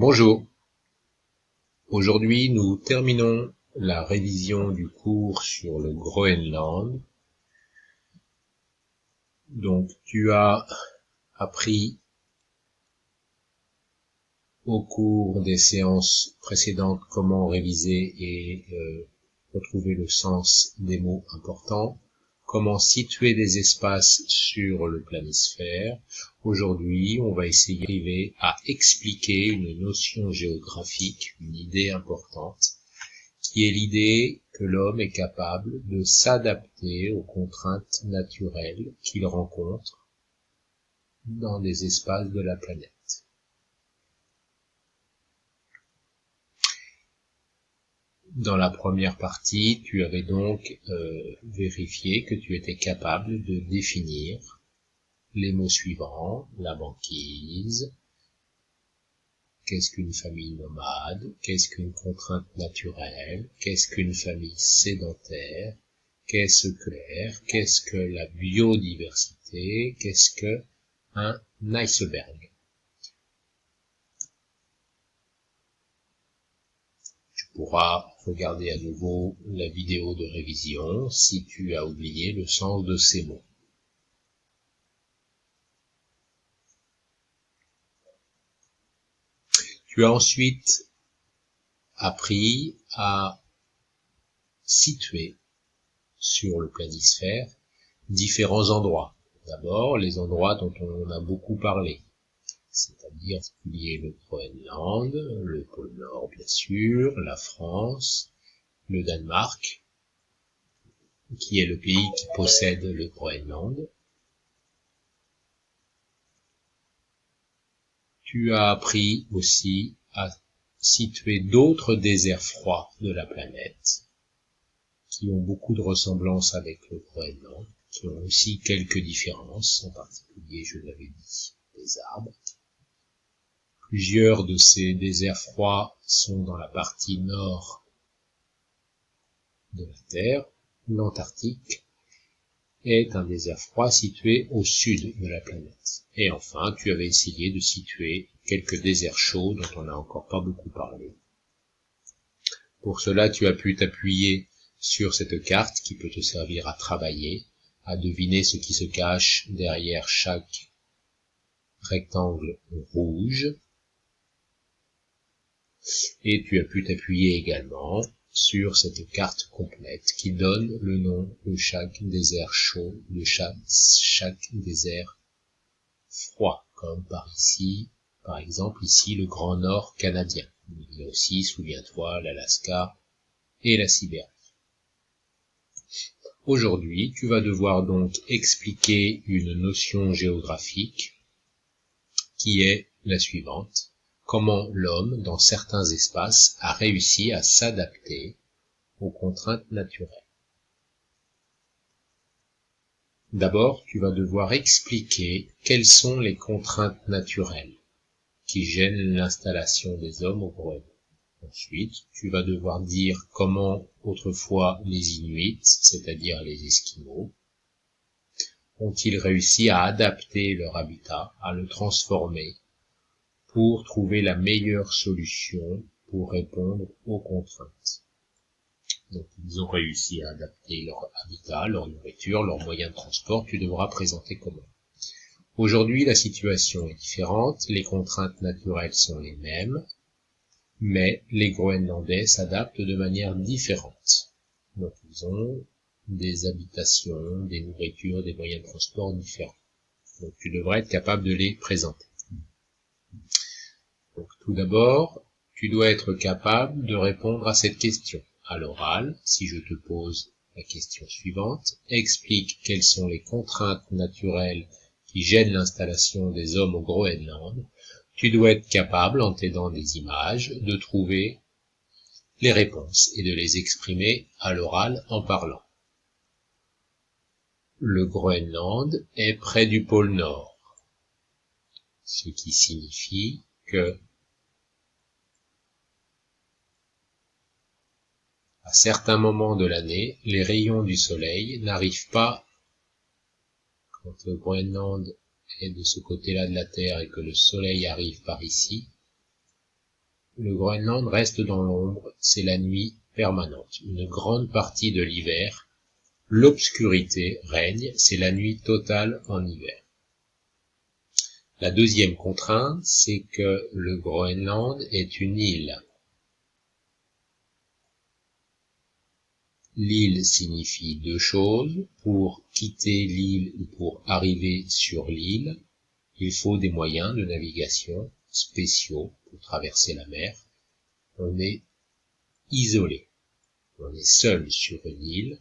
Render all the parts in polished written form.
Bonjour, aujourd'hui nous terminons la révision du cours sur le Groenland. Donc tu as appris au cours des séances précédentes comment réviser et retrouver le sens des mots importants, comment situer des espaces sur le planisphère. Aujourd'hui, on va essayer d'arriver à expliquer une notion géographique, une idée importante, qui est l'idée que l'homme est capable de s'adapter aux contraintes naturelles qu'il rencontre dans des espaces de la planète. Dans la première partie, tu avais donc vérifié que tu étais capable de définir les mots suivants: la banquise, qu'est-ce qu'une famille nomade, qu'est-ce qu'une contrainte naturelle, qu'est-ce qu'une famille sédentaire, qu'est-ce que l'air, qu'est-ce que la biodiversité, qu'est-ce que un iceberg. Tu pourras regarder à nouveau la vidéo de révision si tu as oublié le sens de ces mots. Tu as ensuite appris à situer sur le planisphère différents endroits. D'abord, les endroits dont on a beaucoup parlé, c'est-à-dire qu'il y ait le Groenland, le pôle Nord bien sûr, la France, le Danemark, qui est le pays qui possède le Groenland. Tu as appris aussi à situer d'autres déserts froids de la planète, qui ont beaucoup de ressemblances avec le Groenland, qui ont aussi quelques différences, en particulier, je l'avais dit, des arbres. Plusieurs de ces déserts froids sont dans la partie nord de la Terre. L'Antarctique est un désert froid situé au sud de la planète. Et enfin, tu avais essayé de situer quelques déserts chauds dont on n'a encore pas beaucoup parlé. Pour cela, tu as pu t'appuyer sur cette carte qui peut te servir à travailler, à deviner ce qui se cache derrière chaque rectangle rouge. Et tu as pu t'appuyer également sur cette carte complète qui donne le nom de chaque désert chaud, de chaque désert froid, comme par exemple ici le Grand Nord canadien. Il y a aussi, souviens-toi, l'Alaska et la Sibérie. Aujourd'hui, tu vas devoir donc expliquer une notion géographique qui est la suivante: comment l'homme, dans certains espaces, a réussi à s'adapter aux contraintes naturelles. D'abord, tu vas devoir expliquer quelles sont les contraintes naturelles qui gênent l'installation des hommes au Groenland. Ensuite, tu vas devoir dire comment autrefois les Inuits, c'est-à-dire les Esquimaux, ont-ils réussi à adapter leur habitat, à le transformer pour trouver la meilleure solution pour répondre aux contraintes. Donc, ils ont réussi à adapter leur habitat, leur nourriture, leurs moyens de transport. Tu devras présenter comment. Aujourd'hui, la situation est différente. Les contraintes naturelles sont les mêmes, mais les Groenlandais s'adaptent de manière différente. Donc, ils ont des habitations, des nourritures, des moyens de transport différents. Donc, tu devrais être capable de les présenter. Donc, tout d'abord, tu dois être capable de répondre à cette question. À l'oral, si je te pose la question suivante, explique quelles sont les contraintes naturelles qui gênent l'installation des hommes au Groenland. Tu dois être capable, en t'aidant des images, de trouver les réponses et de les exprimer à l'oral en parlant. Le Groenland est près du pôle Nord, ce qui signifie que à certains moments de l'année, les rayons du soleil n'arrivent pas, quand le Groenland est de ce côté-là de la Terre et que le soleil arrive par ici, le Groenland reste dans l'ombre, c'est la nuit permanente. Une grande partie de l'hiver, l'obscurité règne, c'est la nuit totale en hiver. La deuxième contrainte, c'est que le Groenland est une île. L'île signifie deux choses. Pour quitter l'île ou pour arriver sur l'île, il faut des moyens de navigation spéciaux pour traverser la mer. On est isolé. On est seul sur une île.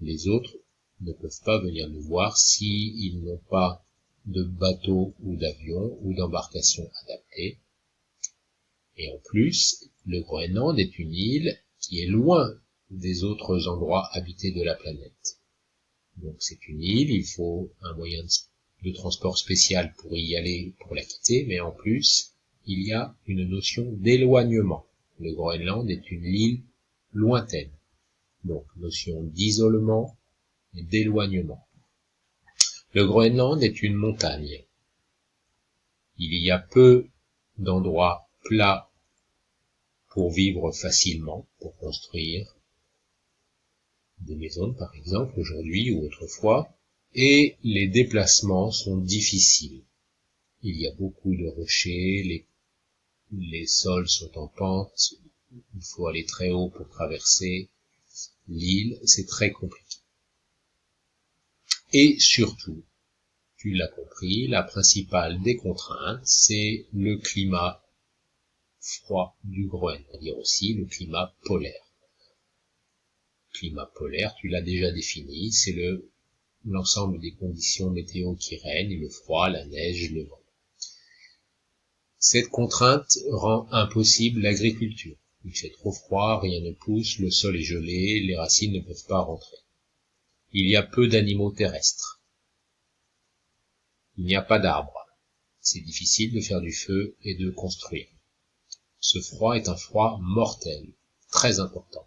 Les autres ne peuvent pas venir nous voir s'ils n'ont pas de bateau ou d'avion ou d'embarcation adaptée. Et en plus, le Groenland est une île qui est loin des autres endroits habités de la planète. Donc c'est une île, il faut un moyen de transport spécial pour y aller, pour la quitter, mais en plus, il y a une notion d'éloignement. Le Groenland est une île lointaine. Donc notion d'isolement et d'éloignement. Le Groenland est une montagne. Il y a peu d'endroits plats pour vivre facilement, pour construire des maisons par exemple aujourd'hui ou autrefois, et les déplacements sont difficiles. Il y a beaucoup de rochers, les sols sont en pente, il faut aller très haut pour traverser l'île, c'est très compliqué. Et surtout, tu l'as compris, la principale des contraintes, c'est le climat froid du Groenland, c'est-à-dire aussi le climat polaire. Climat polaire, tu l'as déjà défini, c'est l'ensemble des conditions météo qui règnent, le froid, la neige, le vent. Cette contrainte rend impossible l'agriculture. Il fait trop froid, rien ne pousse, le sol est gelé, les racines ne peuvent pas rentrer. Il y a peu d'animaux terrestres. Il n'y a pas d'arbres. C'est difficile de faire du feu et de construire. Ce froid est un froid mortel, très important.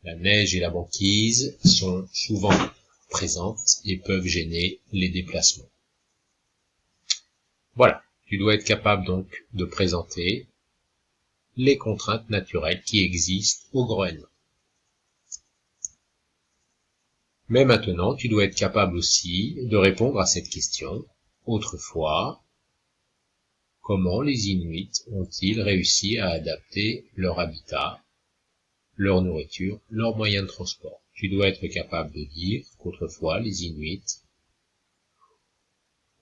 La neige et la banquise sont souvent présentes et peuvent gêner les déplacements. Voilà, tu dois être capable donc de présenter les contraintes naturelles qui existent au Groenland. Mais maintenant, tu dois être capable aussi de répondre à cette question. Autrefois, comment les Inuits ont-ils réussi à adapter leur habitat, leur nourriture, leurs moyens de transport? Tu dois être capable de dire qu'autrefois, les Inuits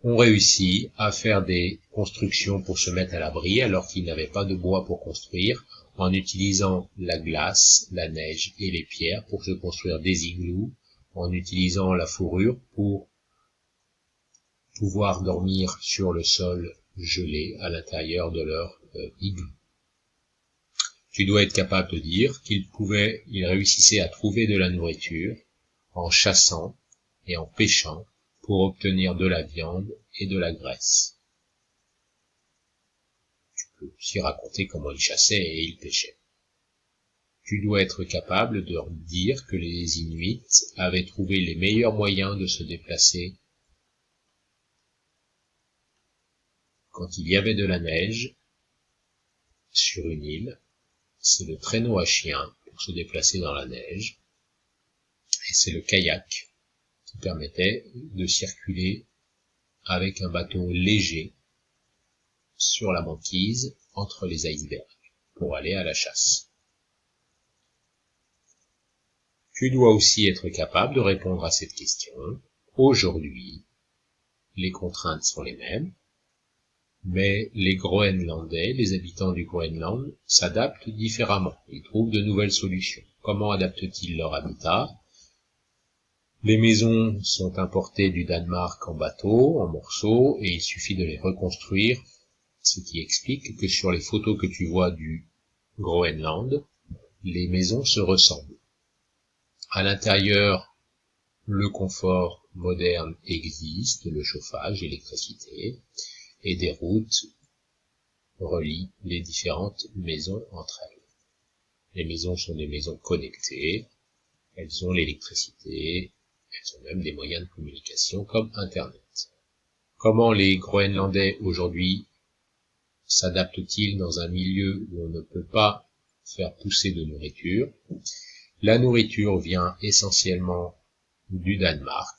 ont réussi à faire des constructions pour se mettre à l'abri alors qu'ils n'avaient pas de bois pour construire, en utilisant la glace, la neige et les pierres pour se construire des igloos, en utilisant la fourrure pour pouvoir dormir sur le sol gelé à l'intérieur de leur igloo. Tu dois être capable de dire qu'ils réussissaient à trouver de la nourriture en chassant et en pêchant pour obtenir de la viande et de la graisse. Tu peux aussi raconter comment ils chassaient et ils pêchaient. Tu dois être capable de dire que les Inuits avaient trouvé les meilleurs moyens de se déplacer quand il y avait de la neige sur une île. C'est le traîneau à chien pour se déplacer dans la neige, et c'est le kayak qui permettait de circuler avec un bateau léger sur la banquise entre les icebergs pour aller à la chasse. Tu dois aussi être capable de répondre à cette question. Aujourd'hui, les contraintes sont les mêmes, mais les Groenlandais, les habitants du Groenland, s'adaptent différemment. Ils trouvent de nouvelles solutions. Comment adaptent-ils leur habitat? Les maisons sont importées du Danemark en bateau, en morceaux, et il suffit de les reconstruire, ce qui explique que sur les photos que tu vois du Groenland, les maisons se ressemblent. À l'intérieur, le confort moderne existe, le chauffage, l'électricité, et des routes relient les différentes maisons entre elles. Les maisons sont des maisons connectées, elles ont l'électricité, elles ont même des moyens de communication comme Internet. Comment les Groenlandais aujourd'hui s'adapte-t-il dans un milieu où on ne peut pas faire pousser de nourriture? La nourriture vient essentiellement du Danemark,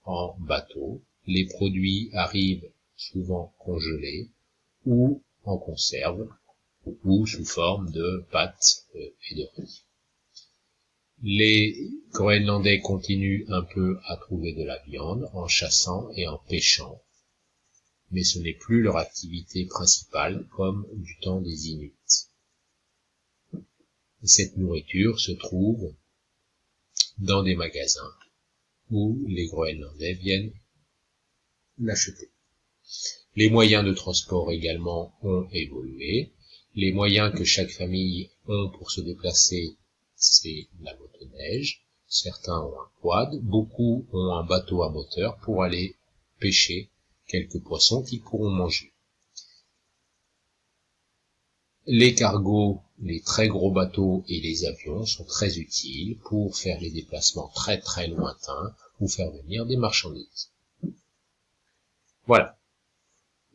en bateau. Les produits arrivent souvent congelés ou en conserve ou sous forme de pâtes et de riz. Les Groenlandais continuent un peu à trouver de la viande en chassant et en pêchant, mais ce n'est plus leur activité principale comme du temps des Inuits. Cette nourriture se trouve dans des magasins où les Groenlandais viennent l'acheter. Les moyens de transport également ont évolué. Les moyens que chaque famille ont pour se déplacer, c'est la motoneige. Certains ont un quad, beaucoup ont un bateau à moteur pour aller pêcher quelques poissons qu'ils pourront manger. Les cargos, les très gros bateaux et les avions sont très utiles pour faire les déplacements très très lointains ou faire venir des marchandises. Voilà.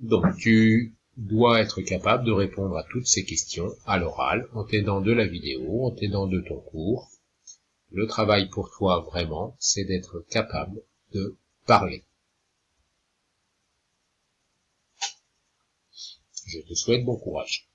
Donc tu dois être capable de répondre à toutes ces questions à l'oral, en t'aidant de la vidéo, en t'aidant de ton cours. Le travail pour toi vraiment, c'est d'être capable de parler. Je te souhaite bon courage.